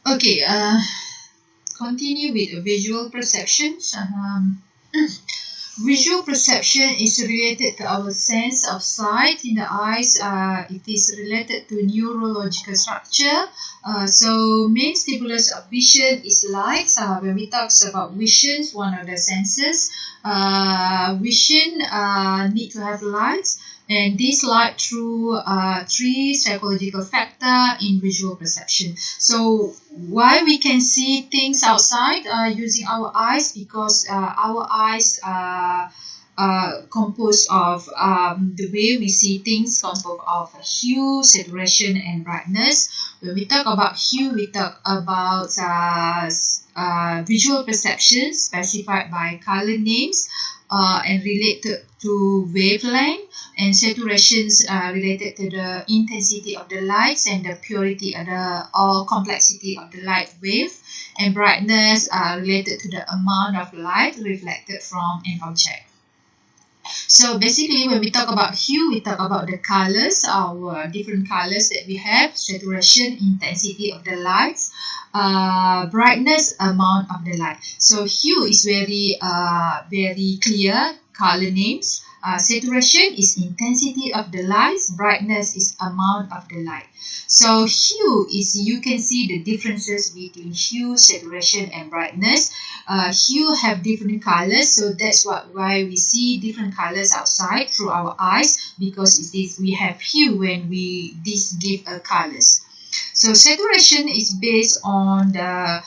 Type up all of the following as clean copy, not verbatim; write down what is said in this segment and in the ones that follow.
Okay, continue with visual perceptions. Visual perception is related to our sense of sight in the eyes. It is related to neurological structure. So main stimulus of vision is light. When we talk about visions, one of the senses, vision need to have light. And this light through three psychological factor in visual perception. So why we can see things outside using our eyes, because our eyes are composed of the way we see things composed of hue, saturation, and brightness. When we talk about hue, we talk about visual perceptions specified by color names and related to wavelength, and saturations related to the intensity of the lights and the purity of the or complexity of the light wave, and brightness related to the amount of light reflected from an object. So basically, when we talk about hue, we talk about the colors, our different colors that we have, saturation, intensity of the lights, brightness, amount of the light. So hue is very clear color names. Saturation is intensity of the lights, brightness is amount of the light. So hue is, you can see the differences between hue, saturation, and brightness. Hue have different colors, so that's why we see different colors outside through our eyes, because it is we have hue when this give a colors. So saturation is based on the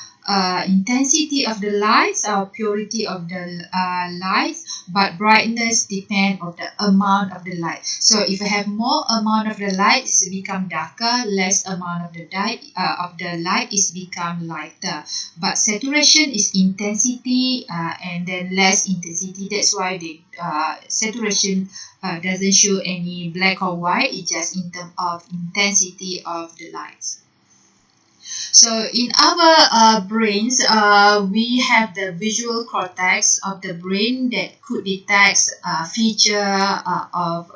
intensity of the lights or purity of the lights, but brightness depend on the amount of the light. So if you have more amount of the light, it become darker. Less amount of the light is become lighter. But saturation is intensity and then less intensity. That's why the saturation doesn't show any black or white. It's just in terms of intensity of the lights. So in our brains, we have the visual cortex of the brain that could detect feature of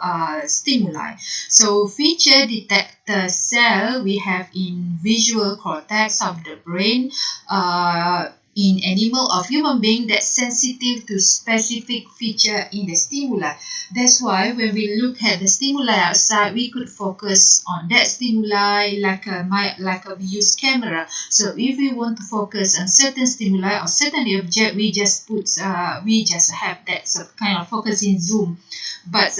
stimuli. So feature detector cell we have in visual cortex of the brain. In animal or human being that's sensitive to specific feature in the stimuli. That's why when we look at the stimuli outside, we could focus on that stimuli like we use camera. So if we want to focus on certain stimuli or certain object, we just have that kind of focusing zoom. But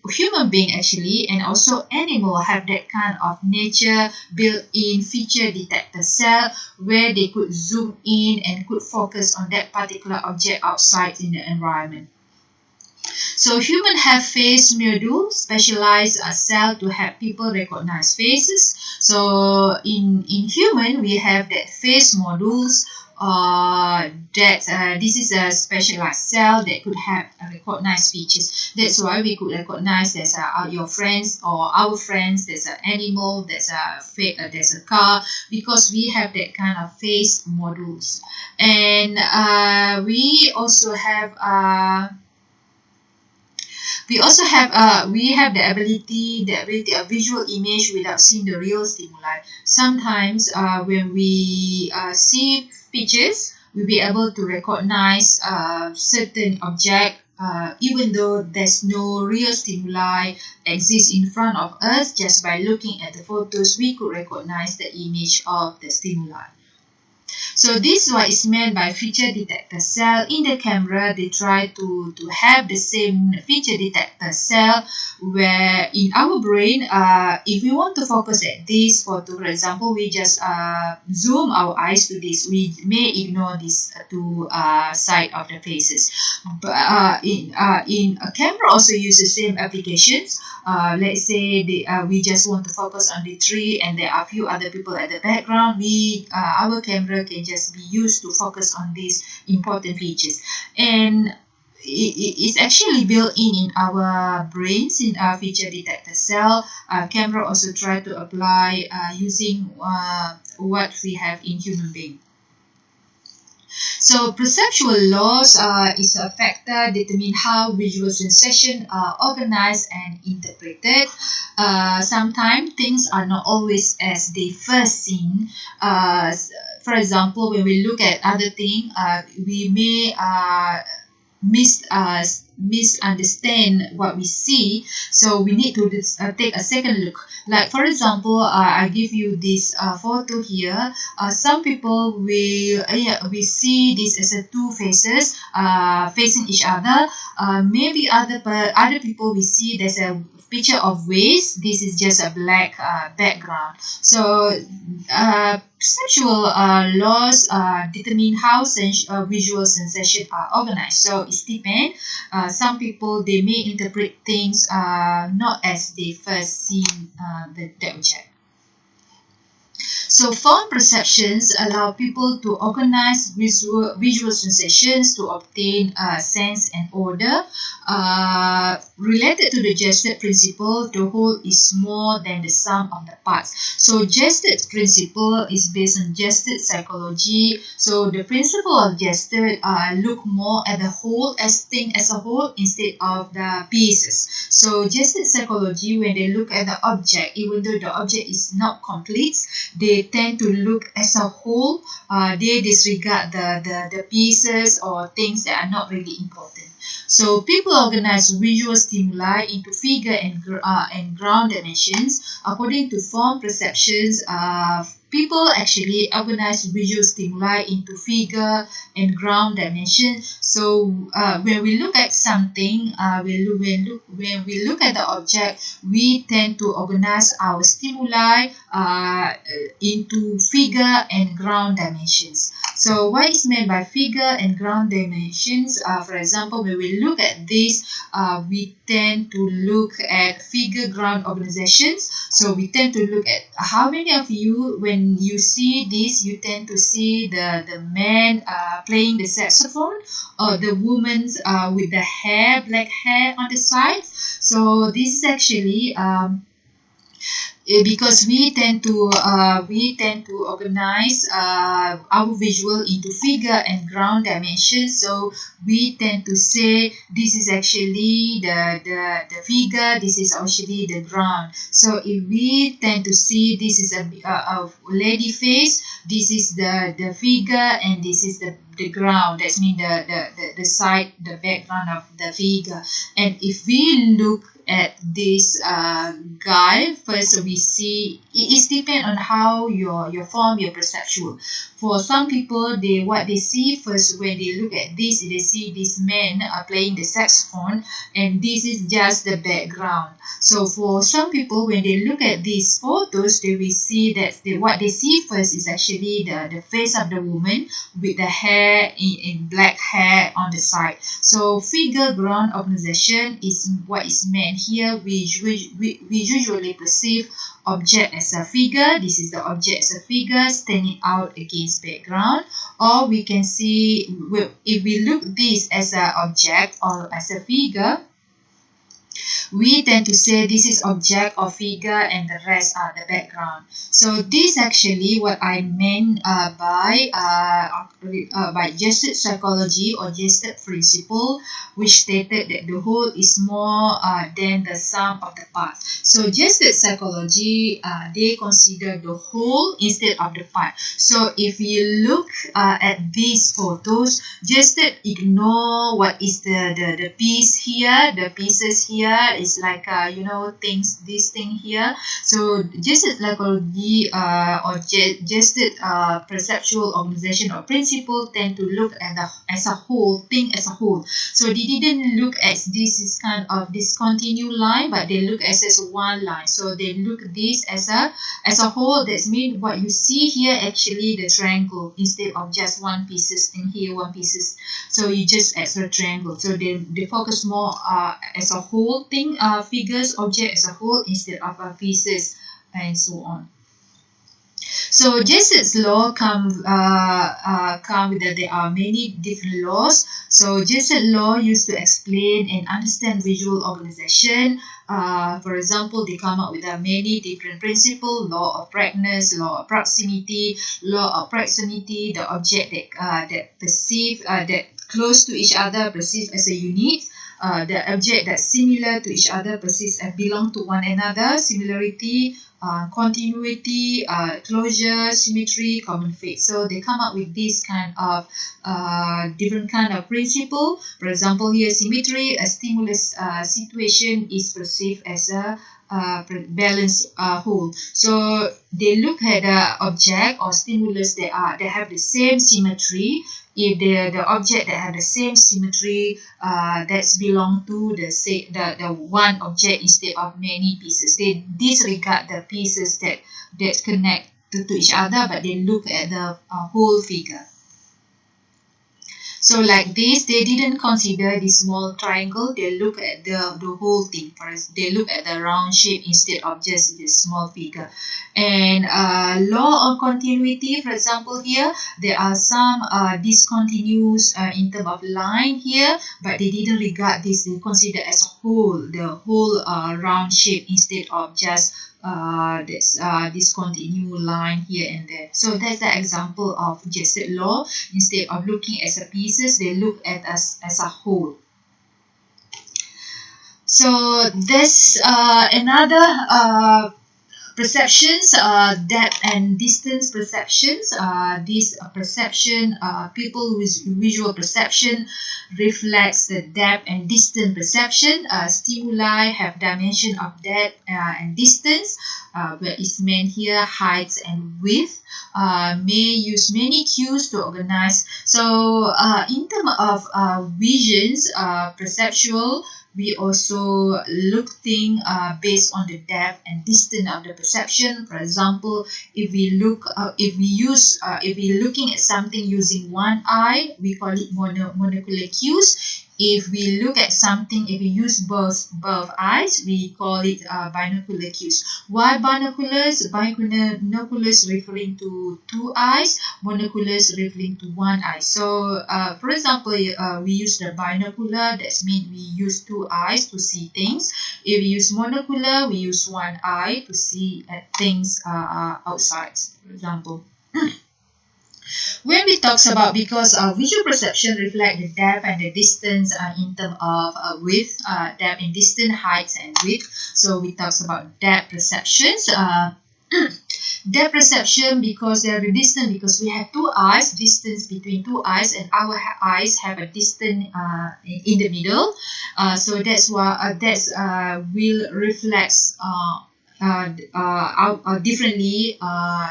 human being actually and also animal have that kind of nature built-in feature detector cell where they could zoom in and could focus on that particular object outside in the environment. So humans have face module, specialized cell to help people recognize faces. So in human, we have that face modules. This is a specialized cell that could help recognize features. That's why we could recognize there's your friends or our friends. There's an animal. There's a car, because we have that kind of face modules, and we also have. We have the ability of visual image without seeing the real stimuli. Sometimes when we see pictures, we'll be able to recognize certain object even though there's no real stimuli exist in front of us. Just by looking at the photos, we could recognize the image of the stimuli. So this is what is meant by feature detector cell. In the camera, they try to have the same feature detector cell where in our brain, if we want to focus at this photo, for example, we just zoom our eyes to this. We may ignore this two side of the faces. But in a camera also use the same applications. Let's say we just want to focus on the tree and there are a few other people at the background. Our camera can just be used to focus on these important features, and it's actually built in our brains in our feature detector cell. Camera also try to apply using what we have in human being. So perceptual laws is a factor determine how visual sensation are organized and interpreted. Sometimes things are not always as they first seen. For example, when we look at other thing, we may misunderstand what we see, so we need to take a second look. Like for example, I give you this photo here. Some people we see this as a two faces facing each other. Maybe other people we see there's a picture of waist. This is just a black background. So perceptual laws determine how visual sensation are organized. So it depends. Some people they may interpret things not as they first seen the object. So form perceptions allow people to organize visual sensations to obtain sense and order. Related to the gesture principle, the whole is more than the sum of the parts. So gesture principle is based on gesture psychology. So the principle of gesture look more at the whole as thing as a whole instead of the pieces. So gesture psychology, when they look at the object, even though the object is not complete, they tend to look as a whole. They disregard the pieces or things that are not really important. So people organize visual stimuli into figure and ground dimensions. According to form perceptions, people actually organize visual stimuli into figure and ground dimension. So when we look at something, when we look at the object, we tend to organize our stimuli into figure and ground dimensions. So what is meant by figure and ground dimensions? For example, when we look at this, we tend to look at figure ground organizations. So we tend to look at how many of you, when you see this, you tend to see the man playing the saxophone, or the woman with the hair, black hair on the side. So this is actually because we tend to organize our visual into figure and ground dimensions. So we tend to say this is actually the figure, this is actually the ground. So if we tend to see this is a lady face, this is the figure, and this is the ground. That's mean the side, the background of the figure. And if we look at this guy, first we see it is depend on how your form your perceptual. For some people, what they see first when they look at this, they see this man playing the saxophone, and this is just the background. So for some people, when they look at these photos, they will see that what they see first is actually the face of the woman with the hair in black hair on the side. So figure ground organization is what is meant here. We usually perceive object as a figure. This is the object as a figure standing out against background. Or we can see, if we look this as an object or as a figure, we tend to say this is object or figure and the rest are the background. So this actually what I meant by gesture psychology or gesture principle, which stated that the whole is more than the sum of the parts. So gesture psychology, they consider the whole instead of the part. So if you look at these photos, just ignore what is the piece here, the pieces here is like things, this thing here. So gesture psychology or gesture perceptual organization or principle tend to look at as a whole thing as a whole. So they didn't look at this is kind of discontinuous line, but they look as one line. So they look this as a whole. That means what you see here actually the triangle instead of just one pieces thing here, one pieces. So you just as a triangle. So they focus more as a whole thing, figures, object as a whole instead of pieces and so on. So Jesuit's law come with that there are many different laws. So Jesuit law used to explain and understand visual organization. For example, they come up with many different principles: law of brightness, law of proximity, the object that perceive that close to each other perceived as a unit. The object that's similar to each other perceived as belong to one another. Similarity, continuity, closure, symmetry, common fate. So they come up with this kind of different kind of principle. For example, here symmetry, a stimulus situation is perceived as a balanced whole. So they look at the object or stimulus that have the same symmetry. If the object that have the same symmetry, that's belong to the one object instead of many pieces. They disregard the pieces that connect to each other, but they look at the whole figure. So like this, they didn't consider the small triangle. They look at the whole thing. First, they look at the round shape instead of just the small figure. And law of continuity, for example, here there are some discontinuous in terms of line here, but they didn't regard this. They consider as a whole, the whole round shape instead of just this discontinuous line here and there. So that's the example of Jesuit law. Instead of looking as a pieces, they look at us as a whole. So there's another perceptions, depth and distance perceptions. This perception, people with visual perception reflects the depth and distance perception. Stimuli have dimension of depth and distance, where it's meant here height and width. May use many cues to organize. So in terms of visions, perceptual, we also look things based on the depth and distance of the perception. For example, if we're looking at something using one eye, we call it monocular cues. If we look at something, if we use both eyes, we call it binocular cues. Why binoculars? Binoculars referring to two eyes, monoculars referring to one eye. So, for example, we use the binocular. That means we use two eyes to see things. If we use monocular, we use one eye to see things outside, for example. When we talk about, because visual perception reflect the depth and the distance in terms of width, depth and distance, height and width. So we talk about depth perceptions. Depth perception, because they are the distance, because we have two eyes, distance between two eyes, and our eyes have a distance in the middle. So that's why will reflect differently.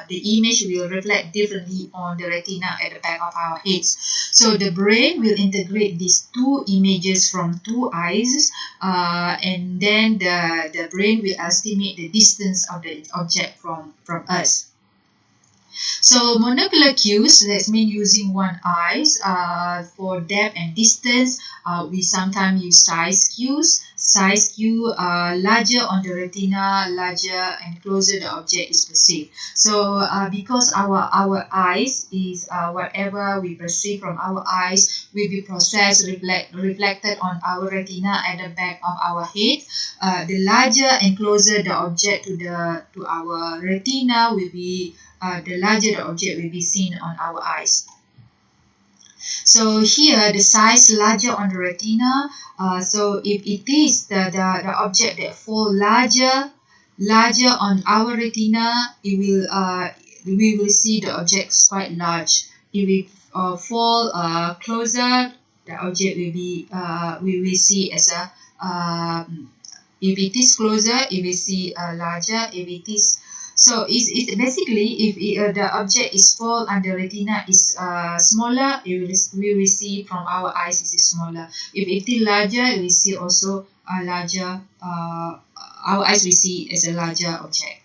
The image will reflect differently on the retina at the back of our heads. So the brain will integrate these two images from two eyes, and then the brain will estimate the distance of the object from us. So monocular cues, that means using one eyes. For depth and distance, we sometimes use size cues. Size cue, larger on the retina, larger and closer the object is perceived. So because our eyes is whatever we perceive from our eyes will be processed, reflected on our retina at the back of our head. The larger and closer the object to our retina will be, the larger the object will be seen on our eyes. So here the size larger on the retina. So if it is the object that fall larger on our retina, it will we will see the objects quite large. If it fall closer, the object will be we will see as a if it is closer, it will see larger. If it is so, it's basically if the object is fall under retina is smaller, we will see from our eyes it is smaller. If it is larger, we see also a larger. Our eyes will see as a larger object.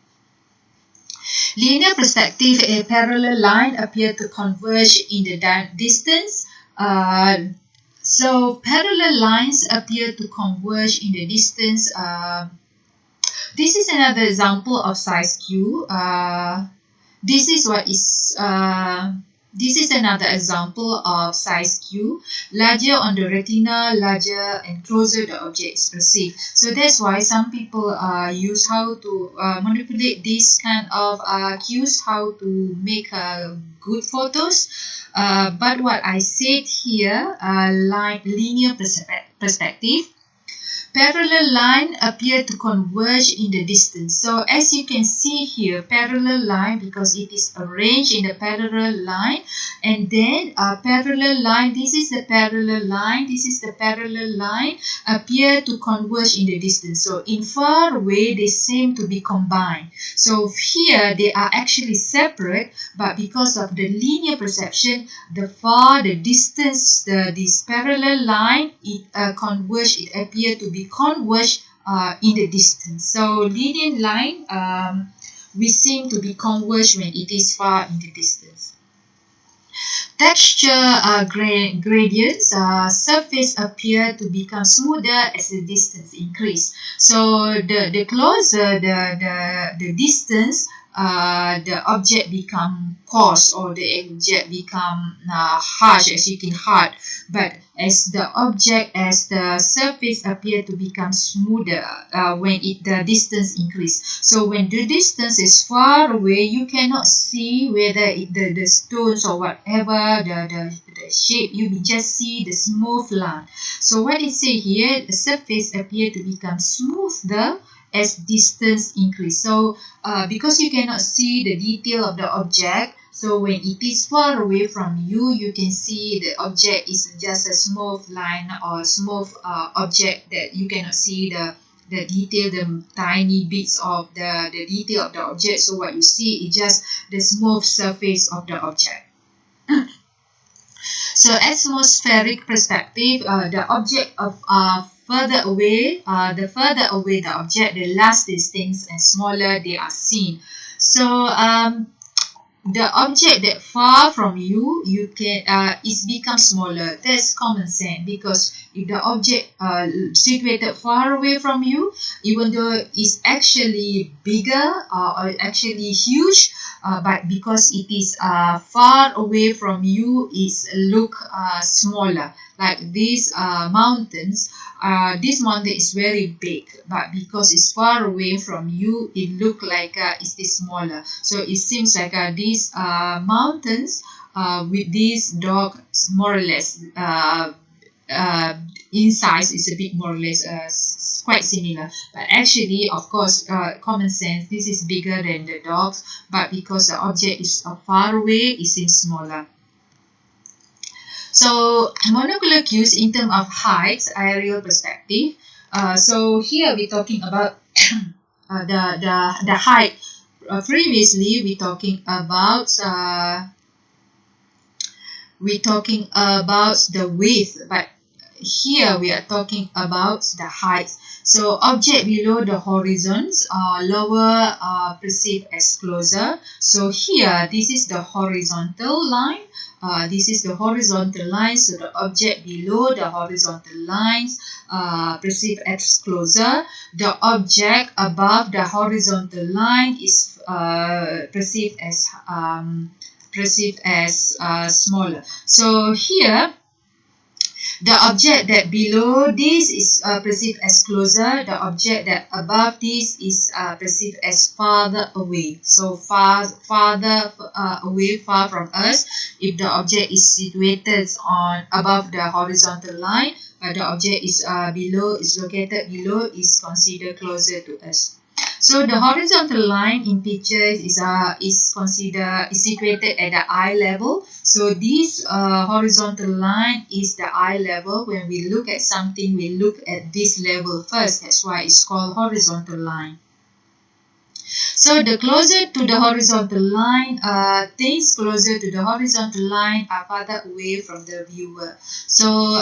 Linear perspective, a parallel line appear to converge in the distance. So parallel lines appear to converge in the distance. This is another example of size cue. This is what is this is another example of size Q. Larger on the retina, larger and closer the object is perceived. So that's why some people use how to manipulate this kind of cues, how to make good photos. But what I said here, like linear perspective, parallel line appear to converge in the distance. So as you can see here, parallel line, because it is arranged in the parallel line, and then a parallel line, this is the parallel line, this is the parallel line, appear to converge in the distance. So in far away, they seem to be combined. So here, they are actually separate, but because of the linear perception, the distance, this parallel line, it converge, it appear to be converged in the distance. So linear line, we seem to be converged when it is far in the distance. Texture gradients, surface appear to become smoother as the distance increase. So the closer the distance, the object become coarse, or the object become harsh, as you can hard. But as the surface appear to become smoother when the distance increase. So when the distance is far away, you cannot see whether the stones or whatever the shape. You just see the smooth line. So what it say here, the surface appear to become smoother as distance increase. So because you cannot see the detail of the object, so when it is far away from you, you can see the object is just a smooth line or smooth object that you cannot see the detail, the tiny bits of the detail of the object. So what you see is just the smooth surface of the object. So atmospheric perspective, the object of further away, the further away the object, the less distinct and smaller they are seen. So the object that far from you, you can is become smaller. That's common sense, because if the object situated far away from you, even though it's actually bigger or actually huge, but because it is far away from you, it's look smaller. Like these mountains, this mountain is very big, but because it's far away from you, it look like it is smaller. So it seems like these mountains with these dogs more or less in size is a bit more or less quite similar. But actually, of course, common sense, this is bigger than the dogs, but because the object is far away, it seems smaller. So monocular cues in terms of height, aerial perspective. So here we're talking about the height. Previously we're talking about the width, but here we are talking about the height. So object below the horizons are lower, perceived as closer. So here, this is the horizontal line. This is the horizontal line. So the object below the horizontal lines perceived as closer. The object above the horizontal line is perceived as smaller. So here, the object that below this is perceived as closer. The object that above this is perceived as farther away. So farther away, far from us. If the object is situated on above the horizontal line, but the object is located below, is considered closer to us. So the horizontal line in pictures is situated at the eye level. So this horizontal line is the eye level. When we look at something, we look at this level first. That's why it's called horizontal line. So the closer to the horizontal line, things closer to the horizontal line are farther away from the viewer. So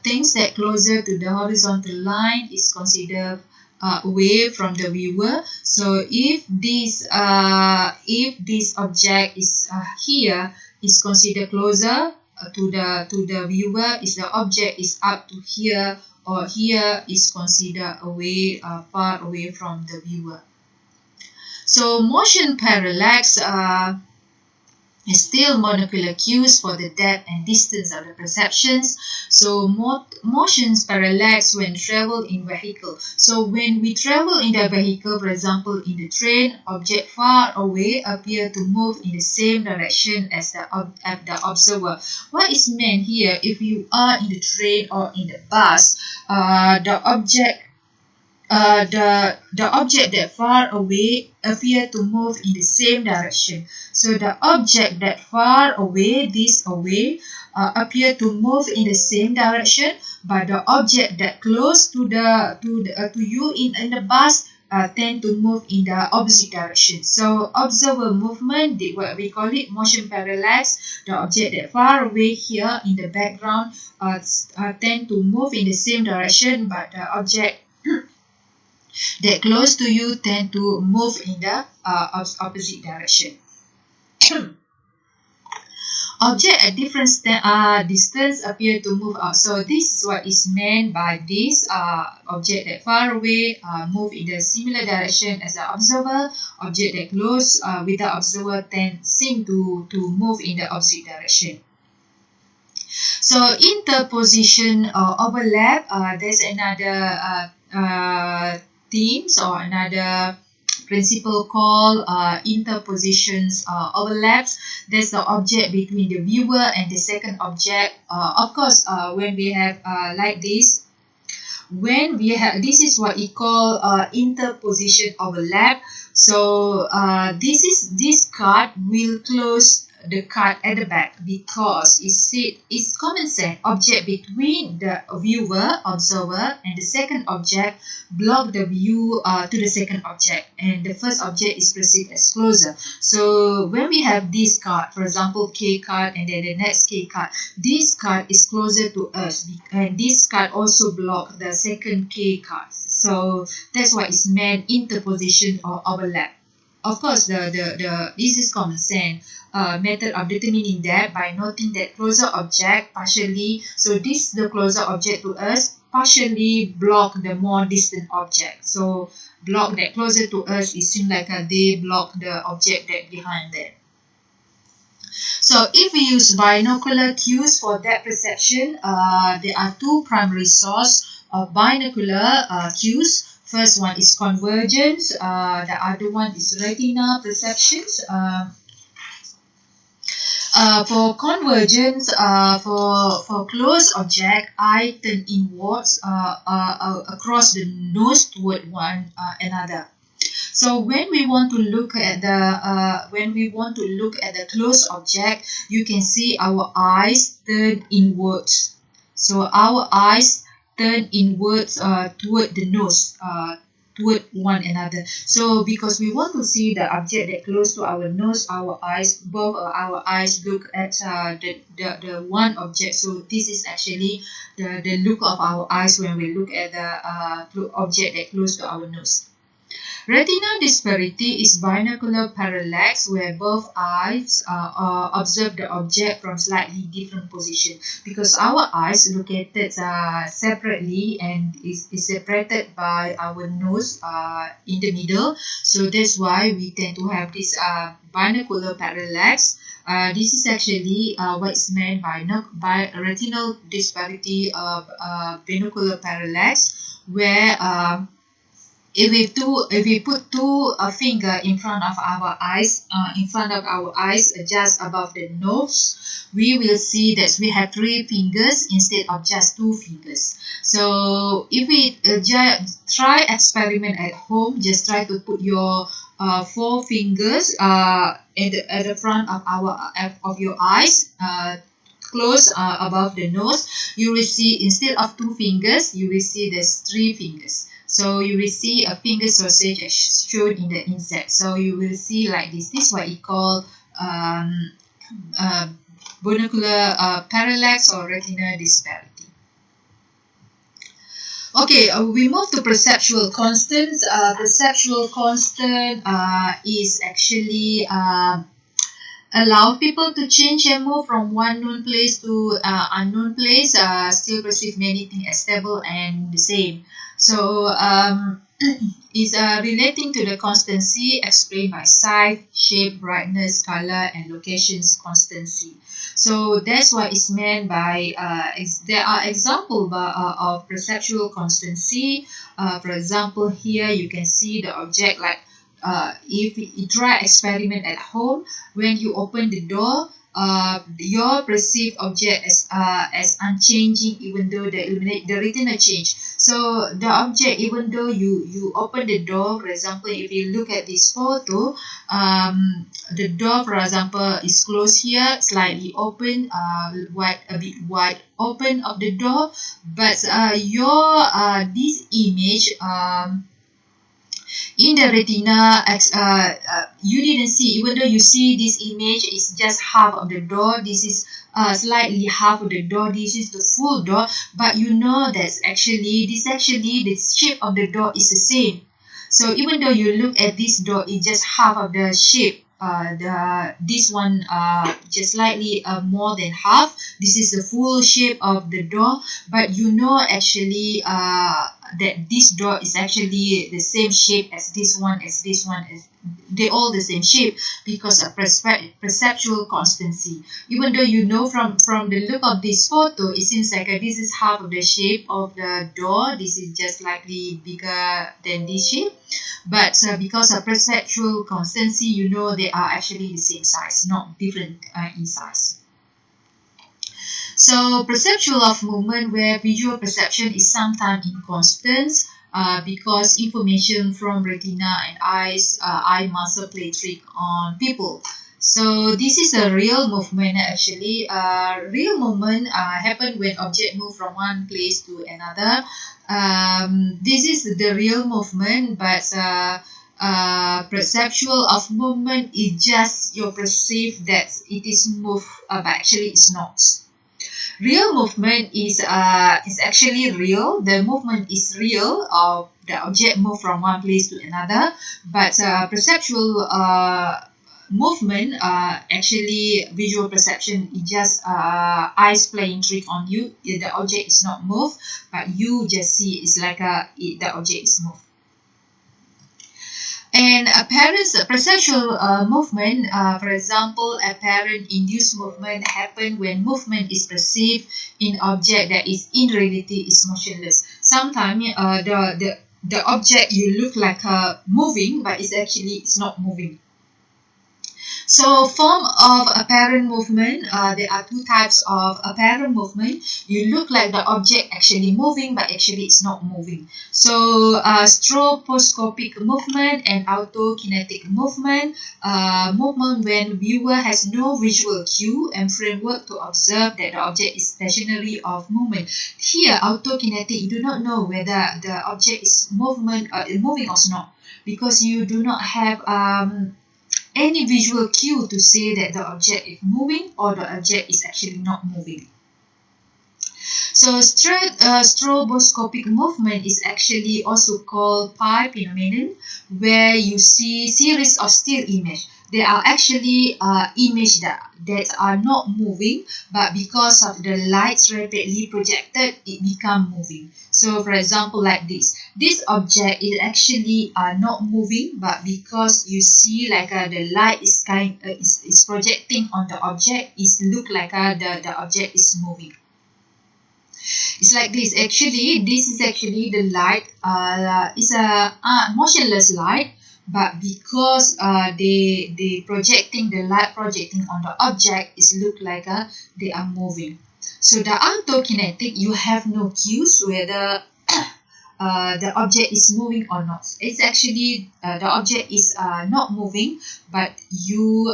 things that closer to the horizontal line is considered away from the viewer. So if this object is here, is considered closer to the viewer. If the object is up to here or here, is considered away, far away from the viewer. So motion parallax is still monocular cues for the depth and distance of the perceptions. So motions parallax when travel in vehicle. So when we travel in the vehicle, for example in the train, object far away appear to move in the same direction as the observer. What is meant here, if you are in the train or in the bus, the object that far away appear to move in the same direction. So the object that far away, this away, appear to move in the same direction, but the object that close to you in the bus tend to move in the opposite direction. So observer movement, what we call it motion parallax. The object that far away here in the background tend to move in the same direction, but the object that close to you tend to move in the opposite direction. Object at different distance appear to move out. So this is what is meant by this object that far away move in the similar direction as the observer. Object that close with the observer seem to move in the opposite direction. So interposition or overlap, there's another themes or another principle called interpositions overlaps. There's the object between the viewer and the second object. Of course, when we have like this, this is what we call interposition overlap. So this card will close the card at the back because it's common sense. Object between the viewer, observer, and the second object block the view to the second object, and the first object is perceived as closer. So when we have this card, for example K card and then the next K card, this card is closer to us, and this card also block the second K card. So that's what is meant interposition or overlap. Of course, this is common sense method of determining that by noting that closer object partially, so this the closer object to us, partially block the more distant object. So block that closer to us, it seems like they block the object that behind them. So if we use binocular cues for depth perception, there are two primary sources of binocular cues. First one is convergence, the other one is retina perceptions. For convergence, for close object, eye turn inwards across the nose toward one another. So when we want to look at the close object, you can see our eyes turn inwards. So our eyes turn inwards toward the nose, toward one another. So because we want to see the object that close to our nose, both our eyes look at the one object. So this is actually the look of our eyes when we look at the object that close to our nose. Retinal disparity is binocular parallax, where both eyes observe the object from slightly different position. Because our eyes located separately and is separated by our nose in the middle, so that's why we tend to have this binocular parallax. This is actually what is meant by retinal disparity of binocular parallax, where if we put two finger in front of our eyes, just above the nose, we will see that we have 3 fingers instead of just 2 fingers. So if we try experiment at home, just try to put your 4 fingers at the front of your eyes, close above the nose. You will see instead of 2 fingers, you will see there's 3 fingers. So you will see a finger sausage as shown in the insert. So you will see like this. This is what we call binocular parallax or retinal disparity. Okay, we move to perceptual constants. Perceptual constant is actually allow people to change and move from one known place to unknown place, still perceive many things as stable and the same. So is relating to the constancy explained by size, shape, brightness, color, and locations constancy. So that's what is meant by there are examples of perceptual constancy. For example, here you can see the object like if you try experiment at home, when you open the door, your perceived object as unchanging, even though the retina change. So the object, even though you open the door, for example, if you look at this photo, the door, for example, is closed here, slightly open, a bit wide open of the door, but your this image in the retina, you didn't see, even though you see this image is just half of the door, this is slightly half of the door, this is the full door, but you know that's actually the shape of the door is the same. So even though you look at this door, it's just half of the shape. This one just slightly more than half. This is the full shape of the door, but you know actually that this door is actually the same shape as this one, they all the same shape because of perceptual constancy. Even though you know from the look of this photo, it seems like this is half of the shape of the door, this is just slightly bigger than this shape, but because of perceptual constancy, you know they are actually the same size, not different in size. So perceptual of movement, where visual perception is sometimes inconstant because information from retina and eye muscle play trick on people. So this is a real movement actually. Real movement happen when object move from one place to another. This is the real movement, but perceptual of movement is just you perceive that it is move, but actually it's not. Real movement is actually real. The movement is real. The object move from one place to another, but perceptual movement, actually visual perception is just eyes playing trick on you. The object is not moved, but you just see it's like the object is moved. And apparent perceptual movement, for example, apparent induced movement happen when movement is perceived in object that is in reality is motionless. Sometimes the object you look like moving, but it's not moving. So form of apparent movement, there are two types of apparent movement. You look like the object actually moving, but actually it's not moving. So stroboscopic movement and autokinetic movement, movement when viewer has no visual cue and framework to observe that the object is stationary of movement. Here, autokinetic, you do not know whether the object is moving or not, because you do not have any visual cue to say that the object is moving or the object is actually not moving. So stroboscopic movement is actually also called pi phenomenon, where you see series of still image. There are actually images that are not moving, but because of the lights rapidly projected, it become moving. So for example, like this object is actually not moving, but because you see like the light is projecting on the object, it look like the object is moving. It's like this. Actually, this is actually the light. It's a motionless light, but because they projecting the light projecting on the object, it look like they are moving. So the autokinetic, you have no cues whether the object is moving or not. It's actually the object is not moving, but you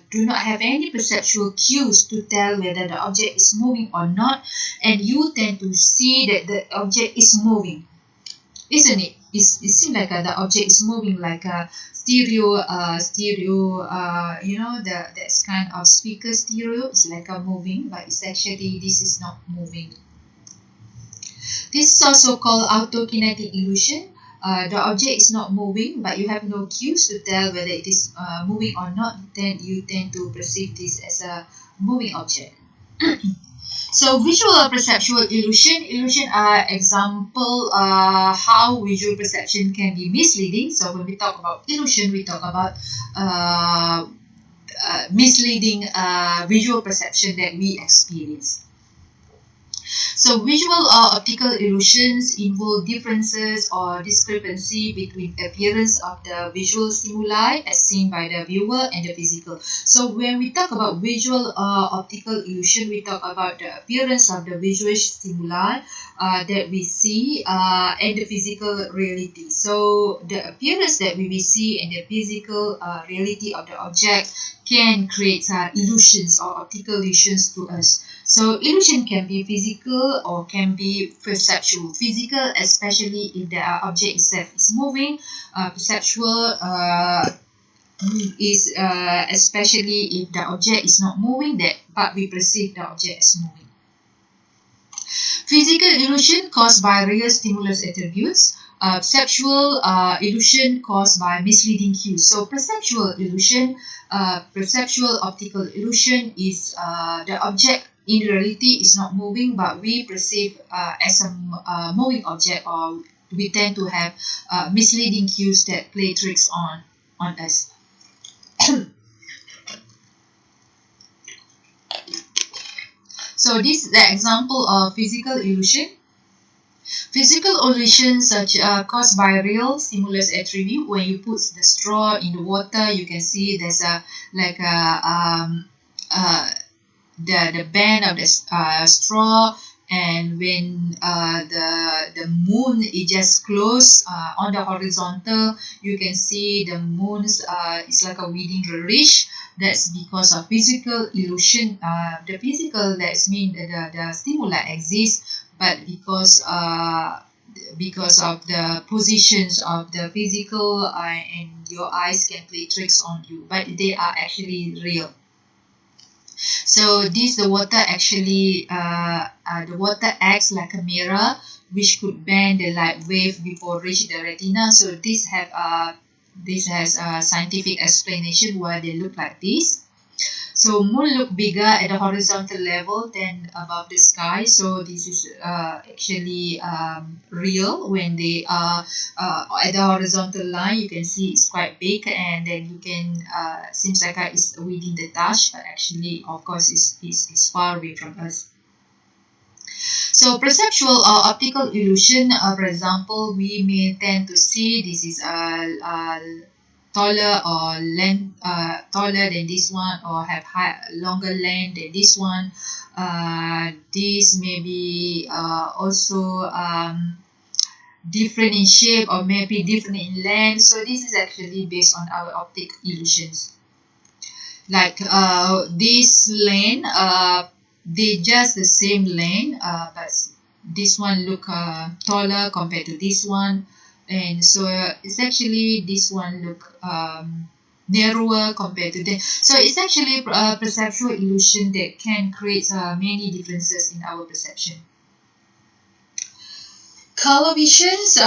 do not have any perceptual cues to tell whether the object is moving or not, and you tend to see that the object is moving, isn't it? It seems like the object is moving, like a stereo, you know, that's kind of speaker stereo. It's like a moving, but it's actually this is not moving. This is also called autokinetic illusion. the object is not moving, but you have no cues to tell whether it is moving or not, then you tend to perceive this as a moving object. So visual or perceptual illusion. Illusion are example how visual perception can be misleading. So when we talk about illusion, we talk about misleading visual perception that we experience. So visual or optical illusions involve differences or discrepancy between appearance of the visual stimuli as seen by the viewer and the physical. So when we talk about visual or optical illusion, we talk about the appearance of the visual stimuli that we see and the physical reality. So the appearance that we will see and the physical reality of the object can create illusions or optical illusions to us. So illusion can be physical or can be perceptual. Physical, especially if the object itself is moving. Perceptual is especially if the object is not moving, but we perceive the object as moving. Physical illusion caused by real stimulus attributes. Perceptual illusion caused by misleading cues. So perceptual illusion, perceptual optical illusion is the object in reality is not moving, but we perceive as a moving object, or we tend to have misleading cues that play tricks on us. So this is the example of physical illusion. Physical illusions such caused by real stimulus attribute. When you put the straw in the water, you can see there's a like a the bend of the straw, and when the moon is just close on the horizontal, you can see the moon's it's like a within the ridge. That's because of physical illusion. The physical, that's mean that the stimuli exists, but because of the positions of the physical and your eyes can play tricks on you, but they are actually real. So the water actually the water acts like a mirror which could bend the light wave before reach the retina. So this has a scientific explanation why they look like this. So moon look bigger at the horizontal level than above the sky. So this is actually real. When they are at the horizontal line, you can see it's quite big, and then you can seems like it's within the touch, but actually, of course, it's far away from us. So perceptual or optical illusion, for example, we may tend to see this is taller or taller than this one, or have longer length than this one. This may be also different in shape, or maybe different in length. So this is actually based on our optic illusions. Like this lane, they just the same lane, but this one look taller compared to this one, and so it's actually this one look narrower compared to that. So it's actually a perceptual illusion that can create many differences in our perception. Color visions.